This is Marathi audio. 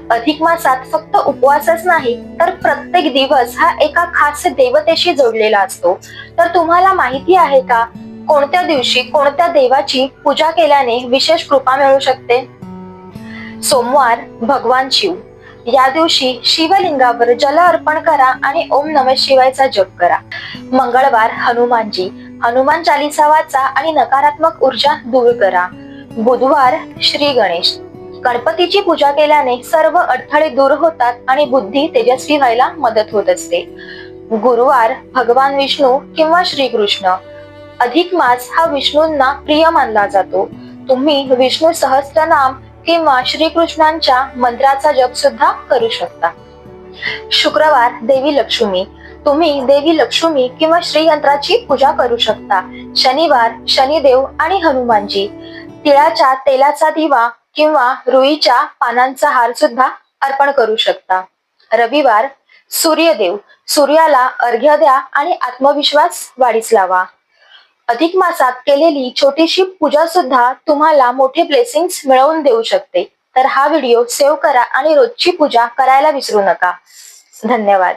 अधिक मासात फक्त उपवासच नाही तर प्रत्येक दिवस हा एका खास देवतेशी जोडलेला असतो. तर तुम्हाला माहिती आहे का, कोणत्या दिवशी कोणत्या देवाची पूजा केल्याने विशेष कृपा मिळू शकते? सोमवार भगवान शिव, या दिवशी शिवलिंगावर जल अर्पण करा आणि ओम नमः शिवायचा जप करा. मंगळवार हनुमानजी, हनुमान चालीसा वाचा आणि नकारात्मक ऊर्जा दूर करा. बुधवार श्री गणेश, गणपतीची पूजा केल्याने सर्व अडथळे दूर होतात आणि बुद्धी तेजस्वी व्हायला मदत होत असते. गुरुवार भगवान विष्णू किंवा श्रीकृष्ण, अधिक मास हा विष्णूंना प्रिय मानला जातो. तुम्ही विष्णू सहस्त्रनाम किंवा श्रीकृष्णांच्या मंत्राचा जप सुद्धा करू शकता. शुक्रवार देवी लक्ष्मी, तुम्ही देवी लक्ष्मी किंवा श्रीयंत्राची पूजा करू शकता. शनिवार शनिदेव आणि हनुमानजी, तिळाच्या तेलाचा दिवा किंवा रुईच्या पानांचा हार सुद्धा अर्पण करू शकता. रविवार सूर्यदेव, सूर्याला अर्घ्य द्या आणि आत्मविश्वास वाढीस लावा. अधिक मासात केलेली छोटीशी पूजा सुद्धा तुम्हाला मोठे ब्लेसिंग्स मिळवून देऊ शकते. तर हा व्हिडिओ सेव्ह करा आणि रोजची पूजा करायला विसरू नका. धन्यवाद.